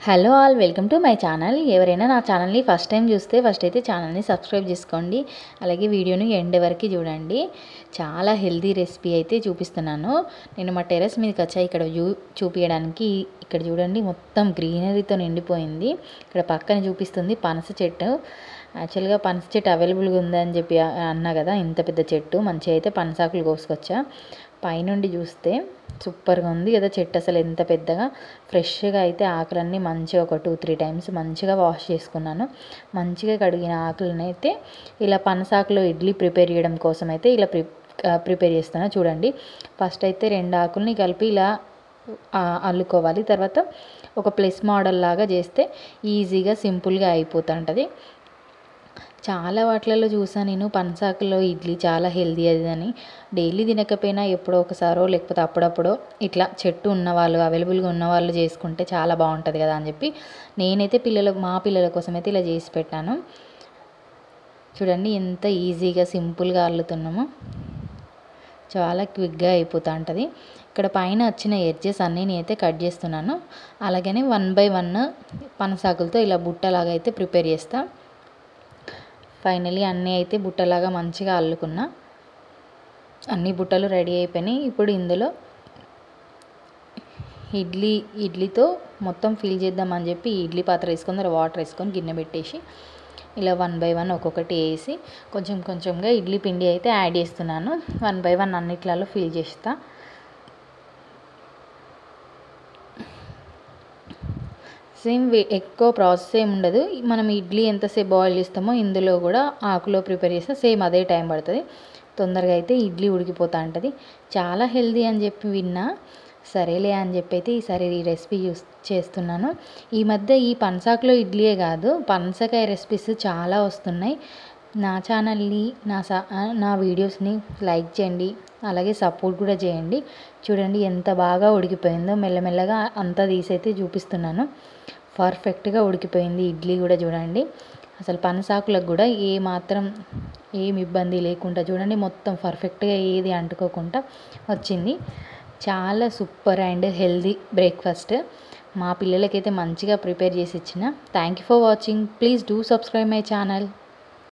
Hello all welcome to my channel. ఎవరైనా నా ఛానల్ని ఫస్ట్ టైం చూస్తే ఫస్ట్ అయితే ఛానల్ని సబ్స్క్రైబ్ చేసుకోండి. అలాగే వీడియోని ఎండ్ వరకు చూడండి. చాలా హెల్తీ రెసిపీ అయితే చూపిస్తున్నాను. నేను మా టెర్రస్ మీదకి వచ్చా ఇక్కడ చూపించడానికి. ఇక్కడ చూడండి మొత్తం గ్రీనరీతో నిండిపోయింది. ఇక్కడ పక్కన చూపిస్తుంది పనస చెట్టు. యాక్చువల్గా పనస చెట్టు అవైలబుల్గా ఉందని చెప్పి అన్నా కదా, ఇంత పెద్ద చెట్టు మంచిగా అయితే పనసాకులు కోసుకొచ్చా. పైనుండి చూస్తే సూపర్గా ఉంది కదా చెట్టు, అసలు ఎంత పెద్దగా ఫ్రెష్గా అయితే ఆకులన్నీ మంచిగా ఒక 2-3 టైమ్స్ మంచిగా వాష్ చేసుకున్నాను. మంచిగా కడిగిన ఆకులను అయితే ఇలా పనసాకులో ఇడ్లీ ప్రిపేర్ చేయడం కోసం అయితే ఇలా ప్రిపేర్ చేస్తాను. చూడండి, ఫస్ట్ అయితే 2 ఆకుల్ని కలిపి ఇలా అల్లుకోవాలి. తర్వాత ఒక ప్లస్ మోడల్ లాగా చేస్తే ఈజీగా సింపుల్గా అయిపోతుంటుంది. చాలా వాటిలలో చూసాను నేను పనసాకులో ఇడ్లీ చాలా హెల్దీ అది అని. డైలీ తినకపోయినా ఎప్పుడో ఒకసారో లేకపోతే అప్పుడప్పుడో ఇట్లా చెట్టు ఉన్నవాళ్ళు అవైలబుల్గా ఉన్నవాళ్ళు చేసుకుంటే చాలా బాగుంటుంది కదా అని చెప్పి నేనైతే మా పిల్లల కోసం అయితే ఇలా చేసి పెట్టాను. చూడండి ఎంత ఈజీగా సింపుల్గా అల్లుతున్నామో, చాలా క్విక్గా అయిపోతూ ఉంటుంది. ఇక్కడ పైన వచ్చిన ఎడ్జెస్ అన్నీ నేనైతే కట్ చేస్తున్నాను. అలాగనే 1 by 1 పనసాకులతో ఇలా బుట్టలాగా అయితే ప్రిపేర్ చేస్తాను. ఫైనలీ అన్నీ అయితే బుట్టలాగా మంచిగా అల్లుకున్నా. అన్ని బుట్టలు రెడీ అయిపోయినాయి. ఇప్పుడు ఇందులో ఇడ్లీతో మొత్తం ఫిల్ చేద్దామని చెప్పి ఇడ్లీ పాత్ర వేసుకొని వాటర్ వేసుకొని గిన్నె పెట్టేసి ఇలా 1 by 1 ఒక్కొక్కటి వేసి కొంచెం కొంచెంగా ఇడ్లీ పిండి అయితే యాడ్ చేస్తున్నాను. 1 by 1 అన్నిట్లలో ఫిల్ చేస్తా. సేమ్ ఎక్కువ ప్రాసెస్ ఏమి ఉండదు. మనం ఇడ్లీ ఎంతసేపు బాయిల్ చేస్తామో ఇందులో కూడా ఆకులో ప్రిపేర్ చేస్తే సేమ్ అదే టైం పడుతుంది. తొందరగా అయితే ఇడ్లీ ఉడికిపోతూ ఉంటుంది. చాలా హెల్దీ అని చెప్పి విన్నా, సరేలే అని చెప్పి అయితే ఈసారి ఈ రెసిపీ చేస్తున్నాను. ఈ మధ్య ఈ పనసాకులో ఇడ్లీయే కాదు, పనసకాయ రెసిపీస్ చాలా వస్తున్నాయి. నా ఛానల్ని నా వీడియోస్ని లైక్ చేయండి, అలాగే సపోర్ట్ కూడా చేయండి. చూడండి ఎంత బాగా ఉడికిపోయిందో, మెల్లమెల్లగా అంతా తీసైతే చూపిస్తున్నాను. పర్ఫెక్ట్గా ఉడికిపోయింది ఇడ్లీ కూడా. చూడండి అసలు పనసాకులకు కూడా ఏమి ఇబ్బంది లేకుండా చూడండి మొత్తం పర్ఫెక్ట్గా ఏది అంటుకోకుండా వచ్చింది. చాలా సూపర్ అండ్ హెల్దీ బ్రేక్ఫాస్ట్. మా పిల్లలకైతే మంచిగా ప్రిపేర్ చేసి ఇచ్చిన. Thank you for watching. Please do subscribe my channel.